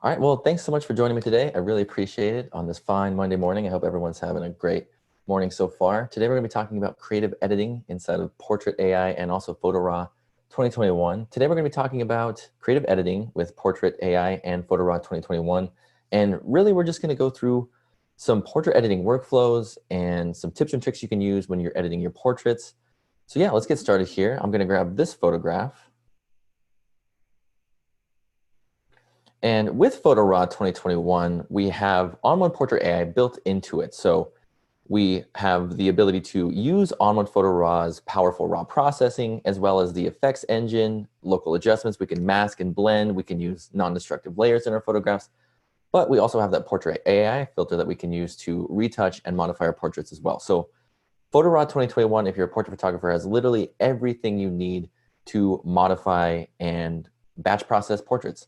All right, well, thanks so much for joining me today. I really appreciate it on this fine Monday morning. I hope everyone's having a great morning so far. Today, we're going to be talking about creative editing inside of Portrait AI and also PhotoRaw 2021. Today, we're going to be talking about creative editing with Portrait AI and PhotoRaw 2021. And really, we're just going to go through some portrait editing workflows and some tips and tricks you can use when you're editing your portraits. So yeah, let's get started here. I'm going to grab this photograph. And with PhotoRaw 2021, we have ON1 Portrait AI built into it. So we have the ability to use ON1 PhotoRaw's powerful raw processing, as well as the effects engine, local adjustments. We can mask and blend. We can use non-destructive layers in our photographs. But we also have that Portrait AI filter that we can use to retouch and modify our portraits as well. So PhotoRaw 2021, if you're a portrait photographer, has literally everything you need to modify and batch process portraits.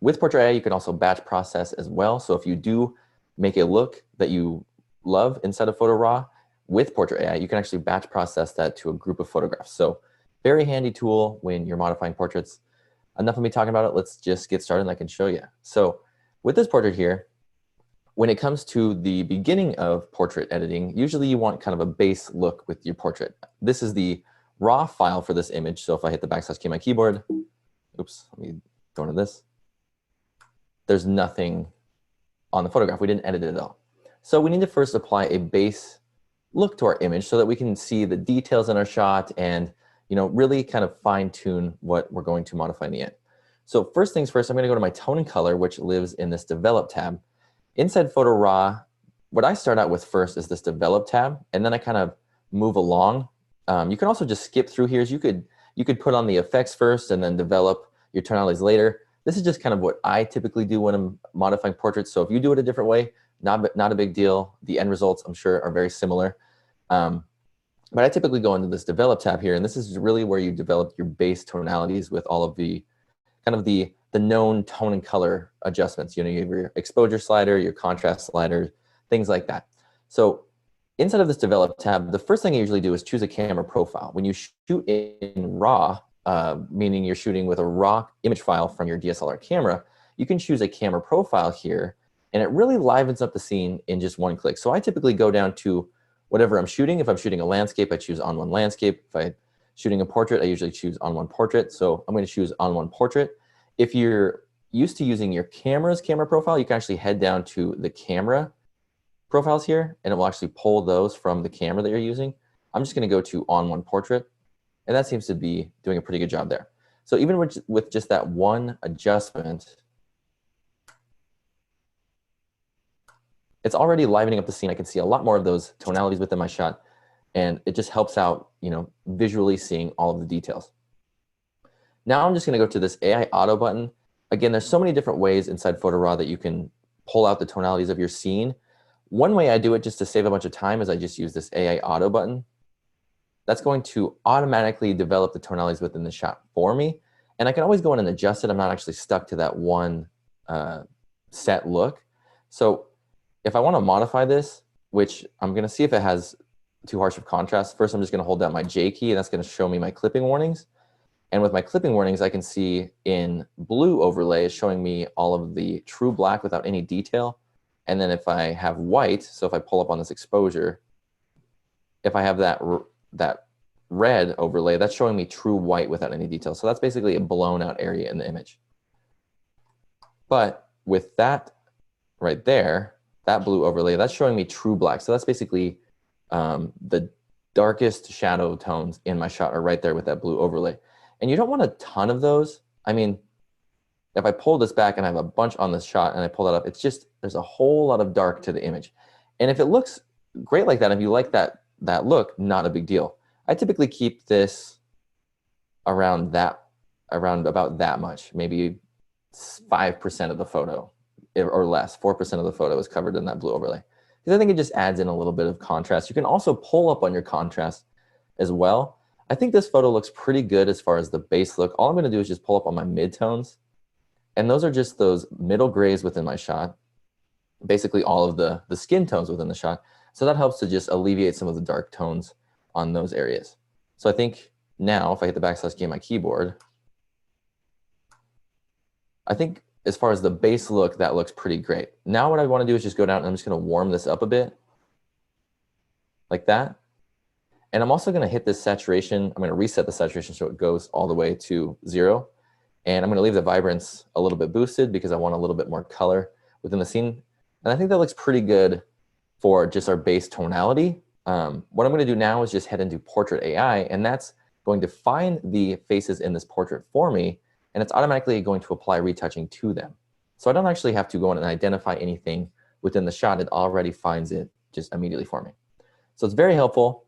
With Portrait AI, you can also batch process as well. So if you do make a look that you love inside of PhotoRaw with Portrait AI, you can actually batch process that to a group of photographs. So very handy tool when you're modifying portraits. Enough of me talking about it. Let's just get started and I can show you. So with this portrait here, when it comes to the beginning of portrait editing, usually you want kind of a base look with your portrait. This is the raw file for this image. So if I hit the / key on my keyboard, oops, let me go into this. There's nothing on the photograph. We didn't edit it at all. So we need to first apply a base look to our image so that we can see the details in our shot and really kind of fine tune what we're going to modify in the end. So first things first, I'm going to go to my tone and color, which lives in this develop tab. Inside PhotoRaw, what I start out with first is this develop tab, and then I kind of move along. You can also just skip through here. You could put on the effects first and then develop your tonalities later. This is just kind of what I typically do when I'm modifying portraits. So if you do it a different way, not a big deal. The end results, I'm sure, are very similar. But I typically go into this develop tab here, and this is really where you develop your base tonalities with all of the kind of the known tone and color adjustments. You have your exposure slider, your contrast slider, things like that. So inside of this develop tab, the first thing I usually do is choose a camera profile. When you shoot in RAW, meaning you're shooting with a raw image file from your DSLR camera, you can choose a camera profile here, and it really livens up the scene in just one click. So I typically go down to whatever I'm shooting. If I'm shooting a landscape, I choose ON1 Landscape. If I'm shooting a portrait, I usually choose ON1 Portrait. So I'm going to choose ON1 Portrait. If you're used to using your camera's camera profile, you can actually head down to the camera profiles here, and it will actually pull those from the camera that you're using. I'm just going to go to ON1 Portrait. And that seems to be doing a pretty good job there. So even with just that one adjustment, it's already livening up the scene. I can see a lot more of those tonalities within my shot, and it just helps out, visually seeing all of the details. Now I'm just going to go to this AI Auto button. Again, there's so many different ways inside PhotoRaw that you can pull out the tonalities of your scene. One way I do it just to save a bunch of time is I just use this AI Auto button. That's going to automatically develop the tonalities within the shot for me. And I can always go in and adjust it. I'm not actually stuck to that one set look. So if I want to modify this, which I'm going to see if it has too harsh of contrast, first I'm just going to hold down my J key, and that's going to show me my clipping warnings. And with my clipping warnings, I can see in blue overlay is showing me all of the true black without any detail. And then if I have white, so if I pull up on this exposure, if I have that red overlay, that's showing me true white without any detail. So that's basically a blown out area in the image. But with that right there, that blue overlay, that's showing me true black. So that's basically the darkest shadow tones in my shot are right there with that blue overlay. And you don't want a ton of those. I mean, if I pull this back and I have a bunch on this shot and I pull that up, it's just, there's a whole lot of dark to the image. And if it looks great like that, if you like that look, not a big deal. I typically keep this around about that much, maybe 5% of the photo or less, 4% of the photo is covered in that blue overlay. Because I think it just adds in a little bit of contrast. You can also pull up on your contrast as well. I think this photo looks pretty good as far as the base look. All I'm going to do is just pull up on my midtones. And those are just those middle grays within my shot, basically all of the skin tones within the shot. So that helps to just alleviate some of the dark tones on those areas. So I think now if I hit the / key on my keyboard, I think as far as the base look, that looks pretty great. Now what I want to do is just go down and I'm just going to warm this up a bit like that. And I'm also going to hit this saturation. I'm going to reset the saturation so it goes all the way to 0. And I'm going to leave the vibrance a little bit boosted because I want a little bit more color within the scene. And I think that looks pretty good for just our base tonality. What I'm going to do now is just head into Portrait AI, and that's going to find the faces in this portrait for me, and it's automatically going to apply retouching to them. So I don't actually have to go in and identify anything within the shot. It already finds it just immediately for me. So it's very helpful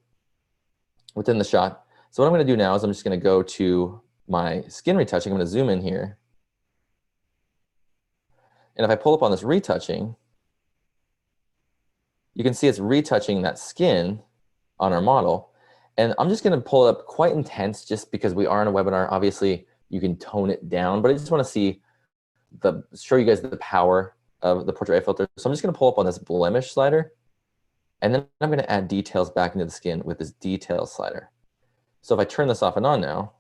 within the shot. So what I'm going to do now is I'm just going to go to my skin retouching. I'm going to zoom in here. And if I pull up on this retouching, you can see it's retouching that skin on our model. And I'm just going to pull it up quite intense just because we are in a webinar. Obviously, you can tone it down, but I just want to show you guys the power of the Portrait AI filter. So I'm just going to pull up on this blemish slider. And then I'm going to add details back into the skin with this detail slider. So if I turn this off and on now,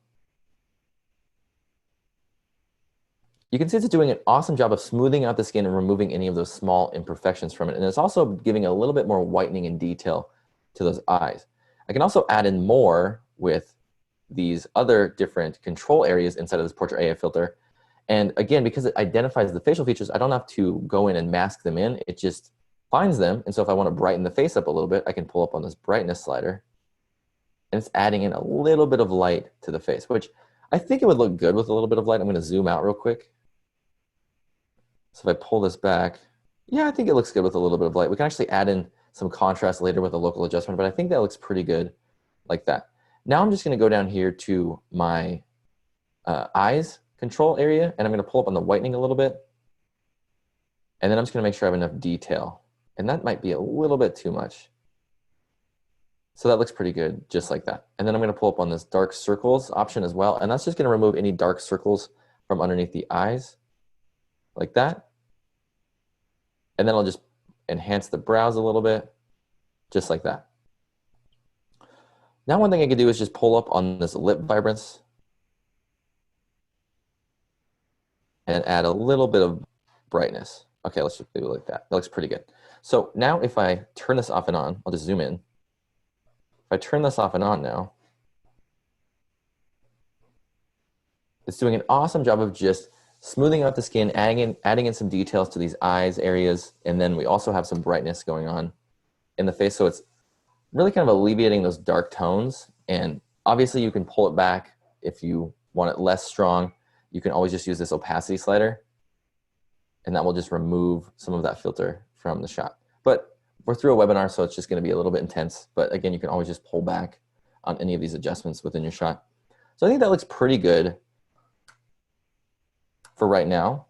you can see it's doing an awesome job of smoothing out the skin and removing any of those small imperfections from it. And it's also giving a little bit more whitening and detail to those eyes. I can also add in more with these other different control areas inside of this Portrait AI filter. And again, because it identifies the facial features, I don't have to go in and mask them in. It just finds them. And so if I want to brighten the face up a little bit, I can pull up on this brightness slider. And it's adding in a little bit of light to the face, which I think it would look good with a little bit of light. I'm going to zoom out real quick. So if I pull this back, yeah, I think it looks good with a little bit of light. We can actually add in some contrast later with a local adjustment, but I think that looks pretty good like that. Now I'm just going to go down here to my eyes control area, and I'm going to pull up on the whitening a little bit. And then I'm just going to make sure I have enough detail. And that might be a little bit too much. So that looks pretty good, just like that. And then I'm going to pull up on this dark circles option as well. And that's just going to remove any dark circles from underneath the eyes, like that. And then I'll just enhance the brows a little bit, just like that. Now one thing I could do is just pull up on this lip vibrance and add a little bit of brightness. Okay, let's just do it like that. That looks pretty good. So now if I turn this off and on, I'll just zoom in. If I turn this off and on now, it's doing an awesome job of just smoothing out the skin, adding in some details to these eyes areas, and then we also have some brightness going on in the face. So it's really kind of alleviating those dark tones. And obviously you can pull it back if you want it less strong. You can always just use this opacity slider, and that will just remove some of that filter from the shot. But we're through a webinar, so it's just going to be a little bit intense. But again, you can always just pull back on any of these adjustments within your shot. So I think that looks pretty good for right now.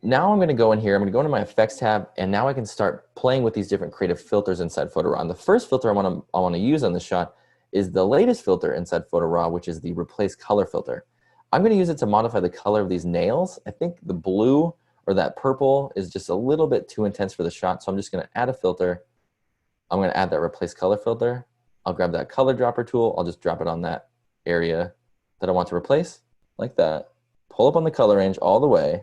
Now I'm going to go in here, I'm going to go into my effects tab, and now I can start playing with these different creative filters inside Photo Raw. And the first filter I want to use on this shot is the latest filter inside Photo Raw, which is the Replace Color filter. I'm going to use it to modify the color of these nails. I think the blue or that purple is just a little bit too intense for the shot, so I'm just going to add a filter. I'm going to add that Replace Color filter. I'll grab that color dropper tool. I'll just drop it on that area that I want to replace, like that. Pull up on the color range all the way,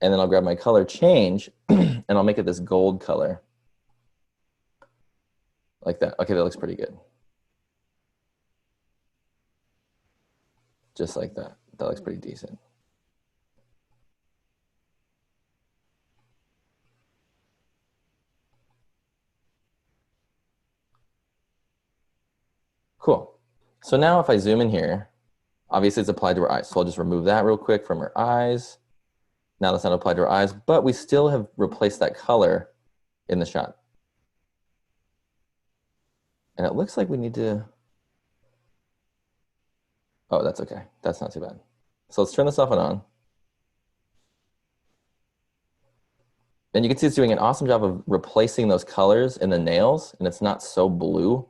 and then I'll grab my color change, and I'll make it this gold color, like that. Okay, that looks pretty good. Just like that. That looks pretty decent. Cool. So now if I zoom in here, obviously it's applied to our eyes. So I'll just remove that real quick from our eyes. Now that's not applied to our eyes, but we still have replaced that color in the shot. And it looks like we need to, oh, that's okay. That's not too bad. So let's turn this off and on. And you can see it's doing an awesome job of replacing those colors in the nails, and it's not so blue.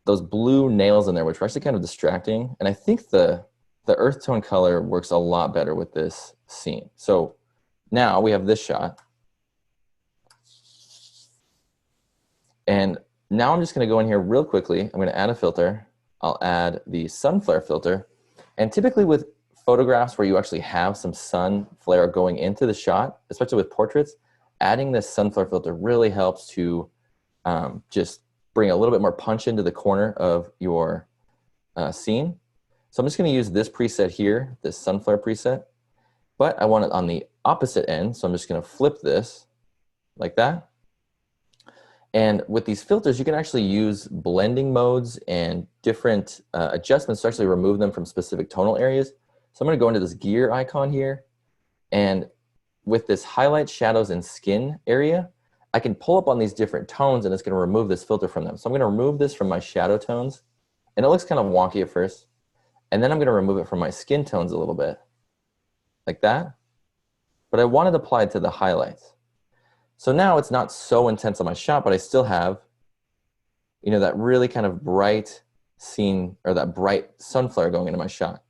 Those blue nails in there, which are actually kind of distracting. And I think the earth tone color works a lot better with this scene. So now we have this shot. And now I'm just going to go in here real quickly. I'm going to add a filter. I'll add the sun flare filter. And typically with photographs where you actually have some sun flare going into the shot, especially with portraits, adding this sun flare filter really helps to just bring a little bit more punch into the corner of your scene. So I'm just going to use this preset here, this sun flare preset, but I want it on the opposite end. So I'm just going to flip this like that. And with these filters, you can actually use blending modes and different adjustments to actually remove them from specific tonal areas. So I'm going to go into this gear icon here, and with this highlight, shadows, and skin area, I can pull up on these different tones and it's going to remove this filter from them. So I'm going to remove this from my shadow tones, and it looks kind of wonky at first. And then I'm going to remove it from my skin tones a little bit, like that. But I want it applied to the highlights. So now it's not so intense on my shot, but I still have, you know, that really kind of bright scene, or that bright sun flare going into my shot.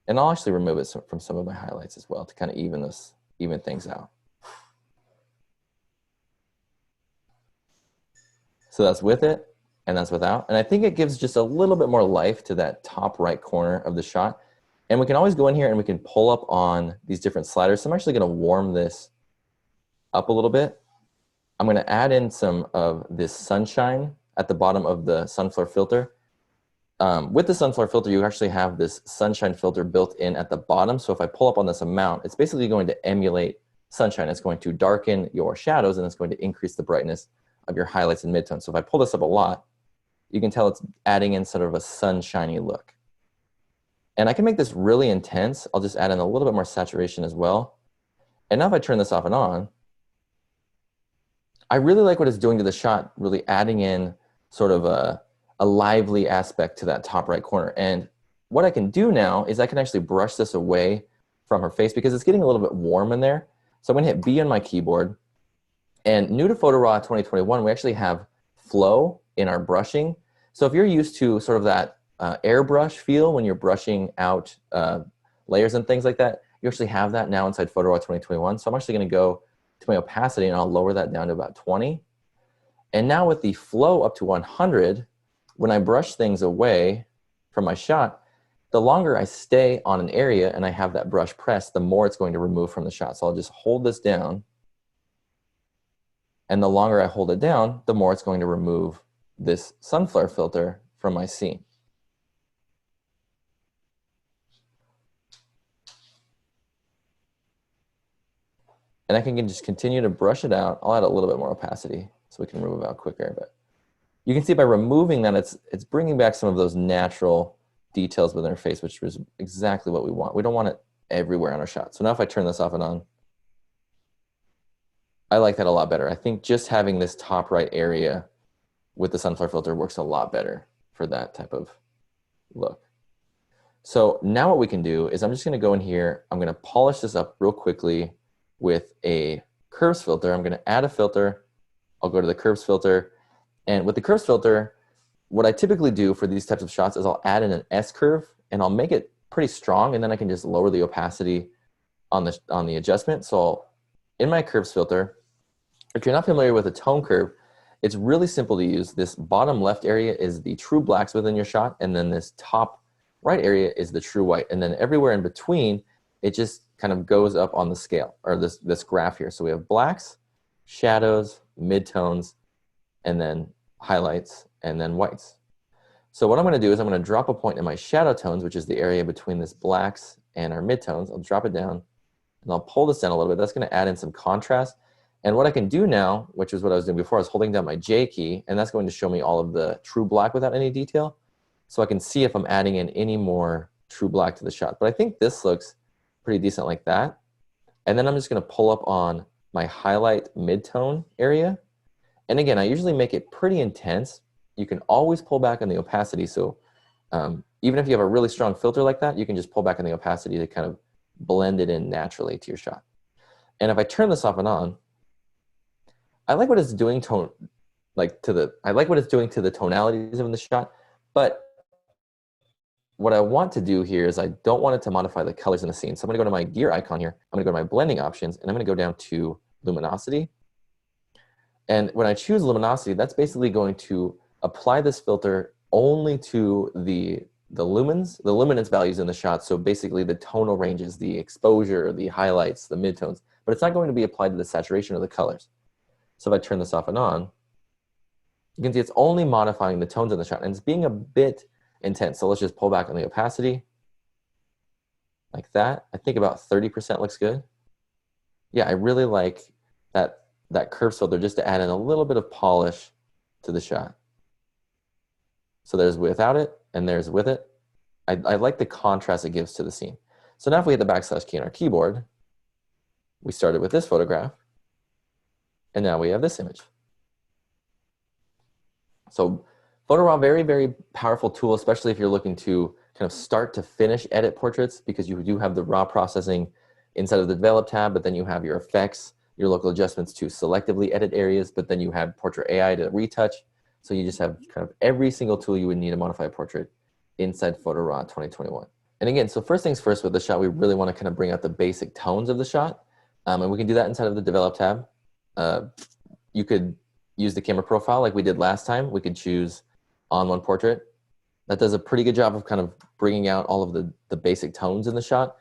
And I'll actually remove it from some of my highlights as well to kind of even things out. So that's with it, and that's without. And I think it gives just a little bit more life to that top right corner of the shot. And we can always go in here and we can pull up on these different sliders. So I'm actually going to warm this up a little bit. I'm going to add in some of this sunshine at the bottom of the sun flare filter. With the sun flare filter, you actually have this sunshine filter built in at the bottom. So if I pull up on this amount, it's basically going to emulate sunshine. It's going to darken your shadows, and it's going to increase the brightness of your highlights and midtones. So if I pull this up a lot, you can tell it's adding in sort of a sunshiny look. And I can make this really intense. I'll just add in a little bit more saturation as well. And now if I turn this off and on, I really like what it's doing to the shot, really adding in sort of a lively aspect to that top right corner. And what I can do now is I can actually brush this away from her face because it's getting a little bit warm in there. So I'm going to hit B on my keyboard. And new to PhotoRAW 2021, we actually have flow in our brushing. So if you're used to sort of that airbrush feel when you're brushing out layers and things like that, you actually have that now inside PhotoRAW 2021. So I'm actually going to go to my opacity and I'll lower that down to about 20. And now with the flow up to 100, when I brush things away from my shot, the longer I stay on an area and I have that brush pressed, the more it's going to remove from the shot. So I'll just hold this down. And the longer I hold it down, the more it's going to remove this sun flare filter from my scene. And I can just continue to brush it out. I'll add a little bit more opacity so we can remove it out quicker. But you can see by removing that, it's bringing back some of those natural details within our face, which is exactly what we want. We don't want it everywhere on our shot. So now if I turn this off and on, I like that a lot better. I think just having this top right area with the sun flare filter works a lot better for that type of look. So now what we can do is I'm just going to go in here. I'm going to polish this up real quickly with a curves filter. I'm going to add a filter. I'll go to the curves filter. And with the curves filter, what I typically do for these types of shots is I'll add in an S curve and I'll make it pretty strong, and then I can just lower the opacity on the adjustment. So in my curves filter, if you're not familiar with a tone curve, it's really simple to use. This bottom left area is the true blacks within your shot, and then this top right area is the true white. And then everywhere in between, it just kind of goes up on the scale, or this graph here. So we have blacks, shadows, midtones, and then highlights, and then whites. So what I'm going to do is I'm going to drop a point in my shadow tones, which is the area between this blacks and our midtones. I'll drop it down, and I'll pull this down a little bit. That's going to add in some contrast. And what I can do now, which is what I was doing before, I was holding down my J key, and that's going to show me all of the true black without any detail. So I can see if I'm adding in any more true black to the shot. But I think this looks pretty decent like that. And then I'm just going to pull up on my highlight midtone area. And again, I usually make it pretty intense. You can always pull back on the opacity. So even if you have a really strong filter like that, you can just pull back on the opacity to kind of blend it in naturally to your shot. And if I turn this off and on, I like what it's doing to the tonalities of the shot, but what I want to do here is I don't want it to modify the colors in the scene. So I'm going to go to my gear icon here. I'm going to go to my blending options, and I'm going to go down to luminosity. And when I choose luminosity, that's basically going to apply this filter only to the the luminance values in the shot. So basically the tonal ranges, the exposure, the highlights, the midtones, but it's not going to be applied to the saturation or the colors. So if I turn this off and on, you can see it's only modifying the tones in the shot, and it's being a bit intense. So let's just pull back on the opacity like that. I think about 30% looks good. Yeah, I really like that curve filter just to add in a little bit of polish to the shot. So there's without it and there's with it. I like the contrast it gives to the scene. So now if we hit the backslash key on our keyboard, we started with this photograph, and now we have this image. So PhotoRAW, very, very powerful tool, especially if you're looking to kind of start to finish edit portraits, because you do have the raw processing inside of the develop tab, but then you have your effects, your local adjustments to selectively edit areas, but then you have Portrait AI to retouch. So you just have kind of every single tool you would need to modify a portrait inside PhotoRAW 2021. And again, so first things first with the shot, we really want to kind of bring out the basic tones of the shot. And we can do that inside of the develop tab. You could use the camera profile like we did last time. We could choose ON1 portrait. That does a pretty good job of kind of bringing out all of the basic tones in the shot.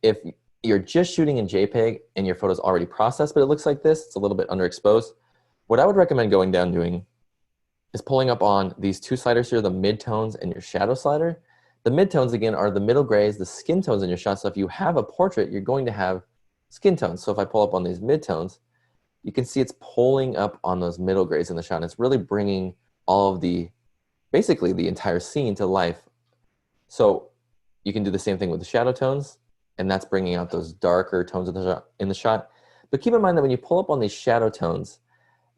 If you're just shooting in JPEG and your photo's already processed, but it looks like this, it's a little bit underexposed, what I would recommend going down doing is pulling up on these two sliders here, the midtones and your shadow slider. The midtones, again, are the middle grays, the skin tones in your shot. So if you have a portrait, you're going to have skin tones. So if I pull up on these midtones, you can see it's pulling up on those middle grays in the shot. And it's really bringing all of basically the entire scene to life. So you can do the same thing with the shadow tones, and that's bringing out those darker tones in the shot. But keep in mind that when you pull up on these shadow tones,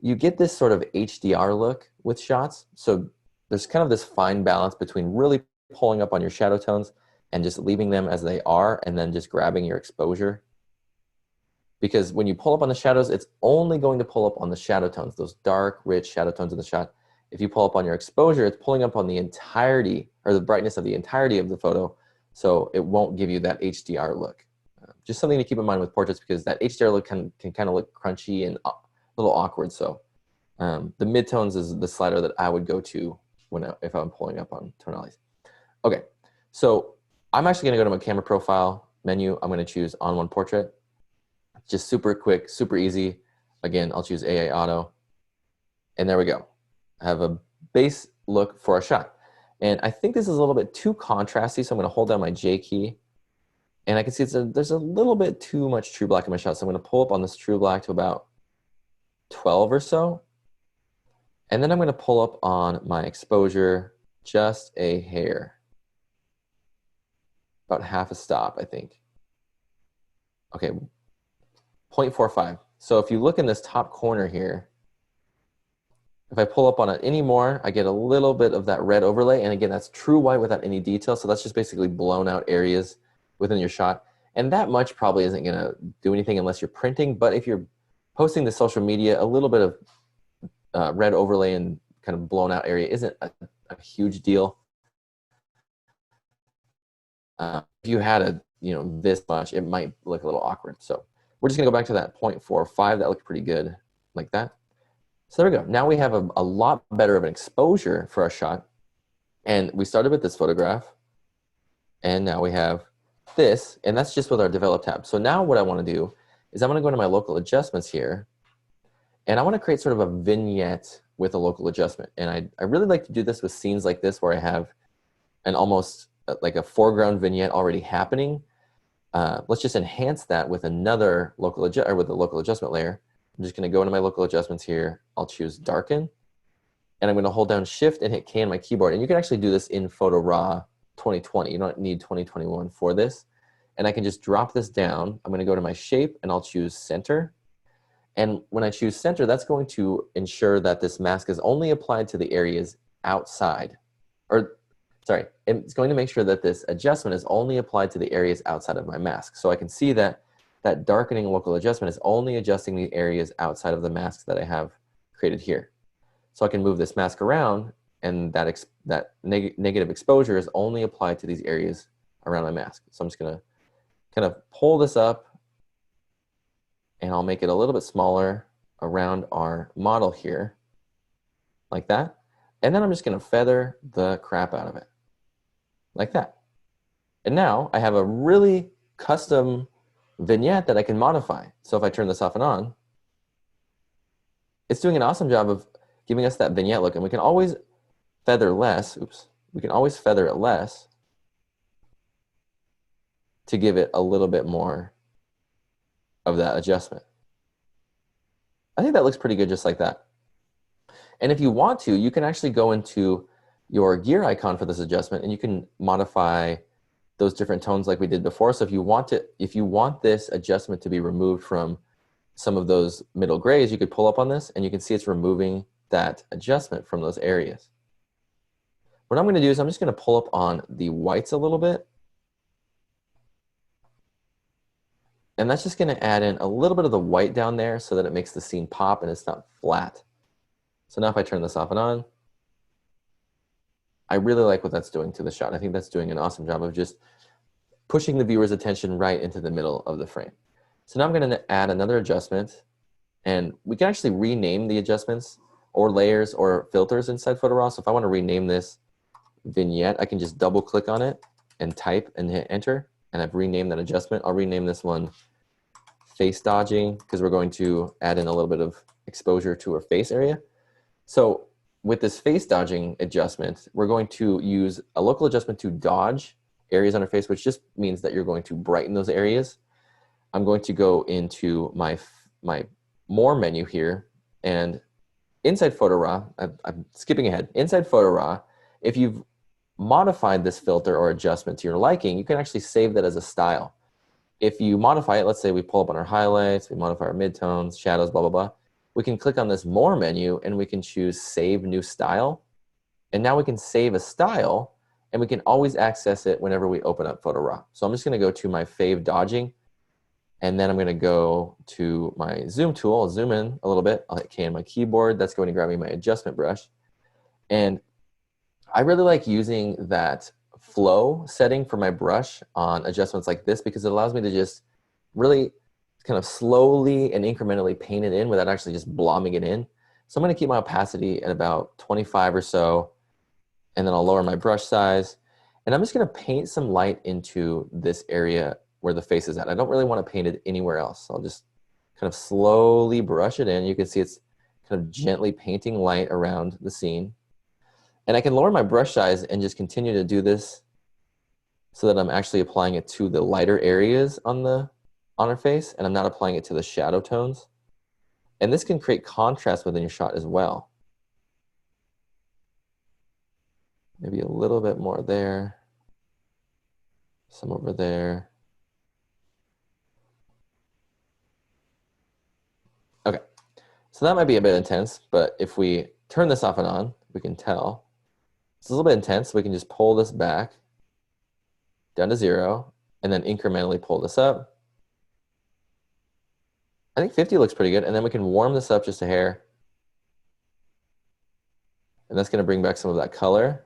you get this sort of HDR look with shots. So there's kind of this fine balance between really pulling up on your shadow tones and just leaving them as they are, and then just grabbing your exposure. Because when you pull up on the shadows, it's only going to pull up on the shadow tones, those dark, rich shadow tones in the shot. If you pull up on your exposure, it's pulling up on the entirety, or the brightness of the entirety of the photo, so it won't give you that HDR look. Just something to keep in mind with portraits, because that HDR look can kind of look crunchy and a little awkward. So the midtones is the slider that I would go to if I'm pulling up on tonalities. Okay, so I'm actually going to go to my camera profile menu. I'm going to choose ON1 portrait. Just super quick, super easy. Again, I'll choose AA auto, and there we go. I have a base look for a shot. And I think this is a little bit too contrasty, so I'm going to hold down my J key. And I can see there's a little bit too much true black in my shot, so I'm going to pull up on this true black to about 12 or so. And then I'm going to pull up on my exposure just a hair. About half a stop, I think. Okay, 0.45. So if you look in this top corner here, if I pull up on it anymore, I get a little bit of that red overlay. And again, that's true white without any detail. So that's just basically blown out areas within your shot. And that much probably isn't going to do anything unless you're printing. But if you're posting to social media, a little bit of red overlay and kind of blown out area isn't a huge deal. If you had this much, it might look a little awkward. So we're just going to go back to that 0.45. That looked pretty good like that. So there we go. Now we have a lot better of an exposure for our shot. And we started with this photograph. And now we have this. And that's just with our develop tab. So now what I want to do is I'm going to go to my local adjustments here. And I want to create sort of a vignette with a local adjustment. And I really like to do this with scenes like this where I have an almost like a foreground vignette already happening. Let's just enhance that with another local adjustment layer. I'm just going to go into my local adjustments here. I'll choose darken, and I'm going to hold down Shift and hit K on my keyboard. And you can actually do this in PhotoRAW 2020. You don't need 2021 for this. And I can just drop this down. I'm going to go to my shape, and I'll choose center. And when I choose center, that's going to ensure that this mask is only applied to the areas outside. Or, sorry, it's going to make sure that this adjustment is only applied to the areas outside of my mask. So I can see that that darkening local adjustment is only adjusting the areas outside of the mask that I have created here. So I can move this mask around, and that negative exposure is only applied to these areas around my mask. So I'm just going to kind of pull this up, and I'll make it a little bit smaller around our model here, like that. And then I'm just going to feather the crap out of it. like that. And now I have a really custom vignette that I can modify. So if I turn this off and on, it's doing an awesome job of giving us that vignette look. And we can always feather less. Oops. We can always feather it less to give it a little bit more of that adjustment. I think that looks pretty good just like that. And if you want to, you can actually go into your gear icon for this adjustment and you can modify those different tones like we did before. So if you want this adjustment to be removed from some of those middle grays, you could pull up on this and you can see it's removing that adjustment from those areas. What I'm going to do is I'm just going to pull up on the whites a little bit. And that's just going to add in a little bit of the white down there so that it makes the scene pop and it's not flat. So now if I turn this off and on, I really like what that's doing to the shot. I think that's doing an awesome job of just pushing the viewer's attention right into the middle of the frame. So now I'm going to add another adjustment, and we can actually rename the adjustments or layers or filters inside Photo Raw. So if I want to rename this vignette, I can just double click on it and type and hit enter, and I've renamed that adjustment. I'll rename this one face dodging because we're going to add in a little bit of exposure to her face area. So with this face dodging adjustment, we're going to use a local adjustment to dodge areas on her face, which just means that you're going to brighten those areas. I'm going to go into my More menu here, and inside Photo Raw, I'm skipping ahead. Inside Photo Raw, if you've modified this filter or adjustment to your liking, you can actually save that as a style. If you modify it, let's say we pull up on our highlights, we modify our midtones, shadows, blah, blah, blah. We can click on this More menu and we can choose Save New Style. And now we can save a style and we can always access it whenever we open up Photo Raw. So I'm just going to go to my Fave Dodging, and then I'm going to go to my Zoom tool. I'll zoom in a little bit. I'll hit K on my keyboard. That's going to grab me my adjustment brush. And I really like using that flow setting for my brush on adjustments like this because it allows me to just really kind of slowly and incrementally paint it in without actually just blobbing it in. So I'm going to keep my opacity at about 25 or so, and then I'll lower my brush size. And I'm just going to paint some light into this area where the face is at. I don't really want to paint it anywhere else. So I'll just kind of slowly brush it in. You can see it's kind of gently painting light around the scene. And I can lower my brush size and just continue to do this so that I'm actually applying it to the lighter areas on her face, and I'm not applying it to the shadow tones. And this can create contrast within your shot as well. Maybe a little bit more there, some over there. Okay, so that might be a bit intense, but if we turn this off and on, we can tell it's a little bit intense. So we can just pull this back down to 0 and then incrementally pull this up. I think 50 looks pretty good, and then we can warm this up just a hair. And that's going to bring back some of that color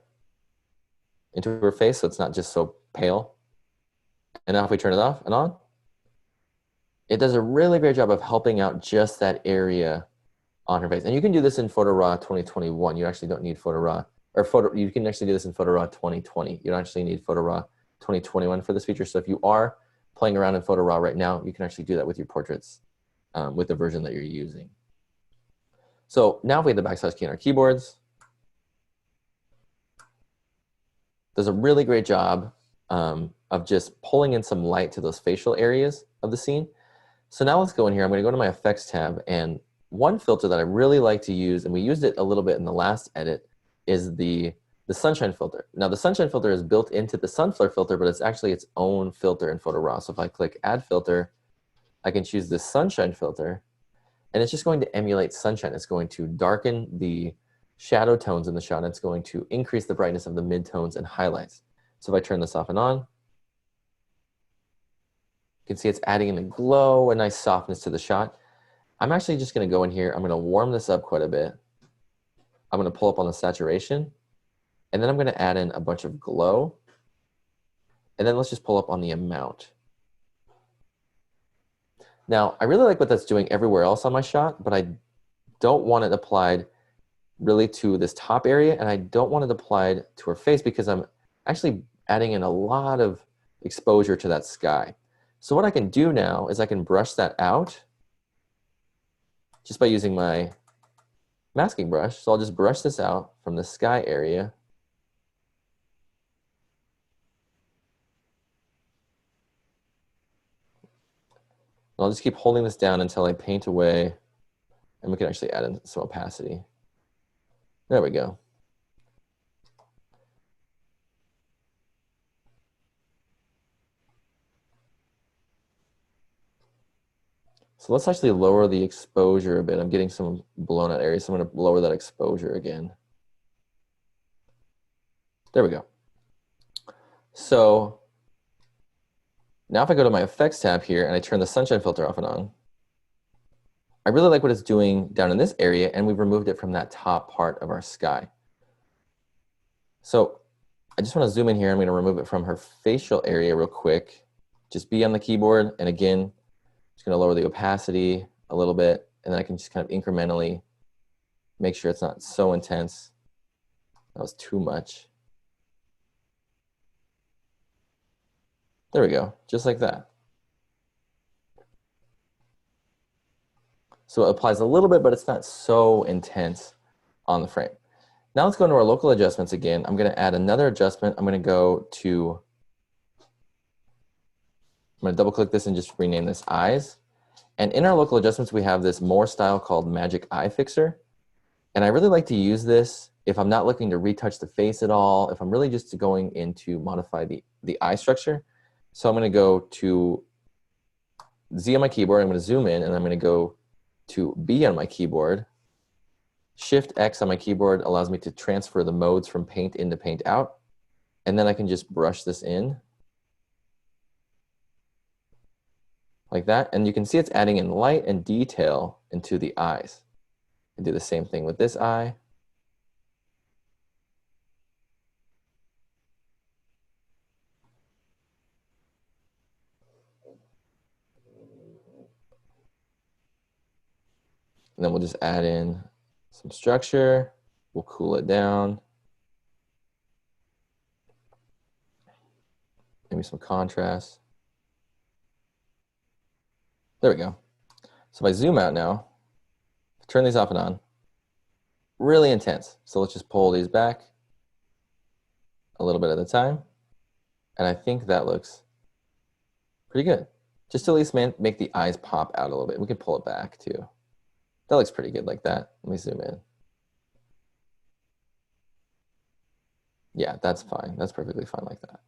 into her face so it's not just so pale. And now if we turn it off and on, it does a really great job of helping out just that area on her face. And you can do this in Photo Raw 2021. You actually don't need Photo Raw, you can actually do this in Photo Raw 2020. You don't actually need Photo Raw 2021 for this feature. So if you are playing around in Photo Raw right now, you can actually do that with your portraits with the version that you're using. So now if we hit the backslash key on our keyboards, does a really great job of just pulling in some light to those facial areas of the scene. So now let's go in here. I'm going to go to my effects tab, and one filter that I really like to use, and we used it a little bit in the last edit, is the sunshine filter. Now the sunshine filter is built into the sunflare filter, but it's actually its own filter in Photo Raw. So if I click add filter, I can choose the sunshine filter, and it's just going to emulate sunshine. It's going to darken the shadow tones in the shot, and it's going to increase the brightness of the midtones and highlights. So if I turn this off and on, you can see it's adding in a glow, a nice softness to the shot. I'm actually just going to go in here. I'm going to warm this up quite a bit. I'm going to pull up on the saturation, and then I'm going to add in a bunch of glow. And then let's just pull up on the amount. Now, I really like what that's doing everywhere else on my shot, but I don't want it applied really to this top area, and I don't want it applied to her face because I'm actually adding in a lot of exposure to that sky. So what I can do now is I can brush that out just by using my masking brush. So I'll just brush this out from the sky area. And I'll just keep holding this down until I paint away, and we can actually add in some opacity. There we go. So let's actually lower the exposure a bit. I'm getting some blown out areas, so I'm going to lower that exposure again. There we go. So now if I go to my effects tab here and I turn the sunshine filter off and on, I really like what it's doing down in this area, and we've removed it from that top part of our sky. So I just want to zoom in here. I'm going to remove it from her facial area real quick. Just be on the keyboard, and again, just going to lower the opacity a little bit, and then I can just kind of incrementally make sure it's not so intense. That was too much. There we go, just like that. So it applies a little bit, but it's not so intense on the frame. Now let's go into our local adjustments again. I'm going to add another adjustment. I'm going to double click this and just rename this eyes. And in our local adjustments, we have this more style called Magic Eye Fixer. And I really like to use this if I'm not looking to retouch the face at all, if I'm really just going in to modify the eye structure. So I'm going to go to Z on my keyboard. I'm going to zoom in, and I'm going to go to B on my keyboard. Shift X on my keyboard allows me to transfer the modes from paint in to paint out. And then I can just brush this in like that. And you can see it's adding in light and detail into the eyes. I do the same thing with this eye. And then we'll just add in some structure. We'll cool it down. Maybe some contrast. There we go. So if I zoom out now, turn these off and on, really intense. So let's just pull these back a little bit at a time. And I think that looks pretty good. Just to at least make the eyes pop out a little bit. We can pull it back too. That looks pretty good like that. Let me zoom in. Yeah, that's fine. That's perfectly fine like that.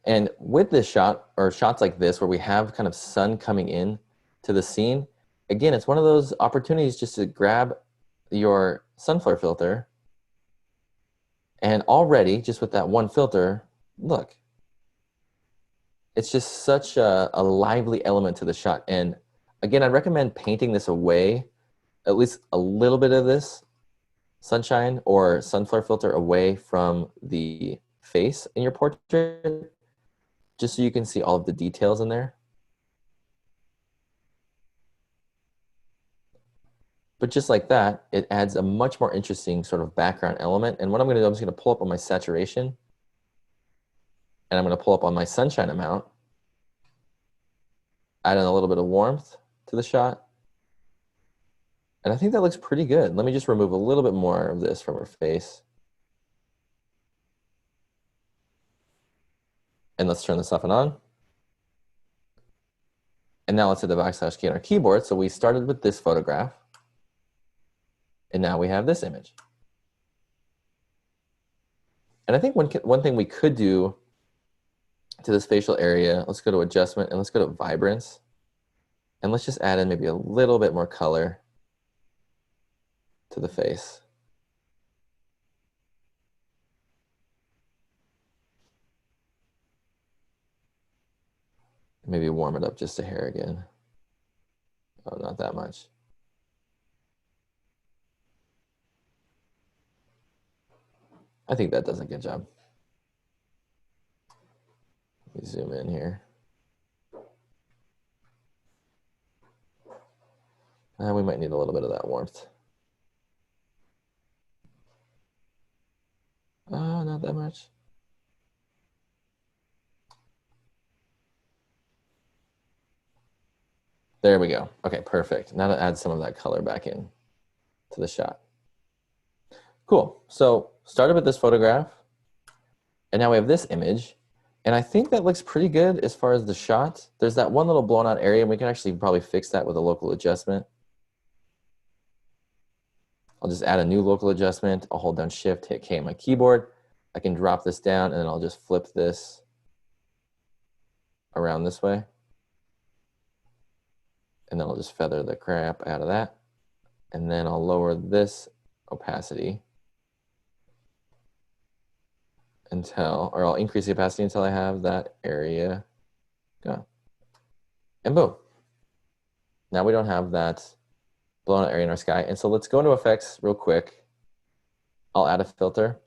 And with this shot, or shots like this, where we have kind of sun coming in to the scene, again, it's one of those opportunities just to grab your sunflare filter, and already, just with that one filter, look, it's just such a lively element to the shot. And again, I'd recommend painting this away, at least a little bit of this sunshine or sunflare filter away from the face in your portrait, just so you can see all of the details in there. But just like that, it adds a much more interesting sort of background element. And what I'm going to do, I'm just going to pull up on my saturation, and I'm going to pull up on my sunshine amount, add in a little bit of warmth to the shot. And I think that looks pretty good. Let me just remove a little bit more of this from her face. And let's turn this off and on. And now let's hit the backslash key on our keyboard. So we started with this photograph, and now we have this image. And I think one thing we could do to this facial area, let's go to adjustment and let's go to vibrance. And let's just add in maybe a little bit more color to the face. Maybe warm it up just a hair again. Oh, not that much. I think that does a good job. Let me zoom in here. We might need a little bit of that warmth. Not that much. There we go. Okay, perfect. Now to add some of that color back in to the shot. Cool. So started with this photograph, and now we have this image. And I think that looks pretty good as far as the shot. There's that one little blown out area, and we can actually probably fix that with a local adjustment. I'll just add a new local adjustment. I'll hold down Shift, hit K on my keyboard. I can drop this down, and then I'll just flip this around this way. And then I'll just feather the crap out of that. And then I'll lower this opacity until, or I'll increase the opacity until I have that area gone. And boom. Now we don't have that blown out area in our sky. And so let's go into effects real quick. I'll add a filter.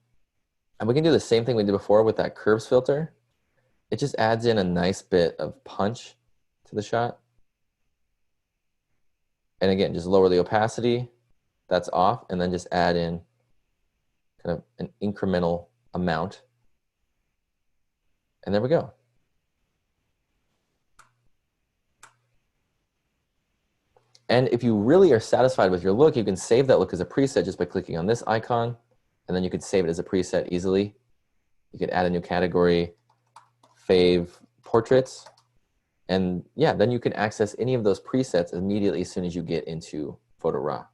And we can do the same thing we did before with that curves filter. It just adds in a nice bit of punch to the shot. And again, just lower the opacity. That's off. And then just add in kind of an incremental amount. And there we go. And if you really are satisfied with your look, you can save that look as a preset just by clicking on this icon. And then you could save it as a preset easily. You could add a new category, Fave Portraits. And yeah, then you can access any of those presets immediately as soon as you get into Photo Raw.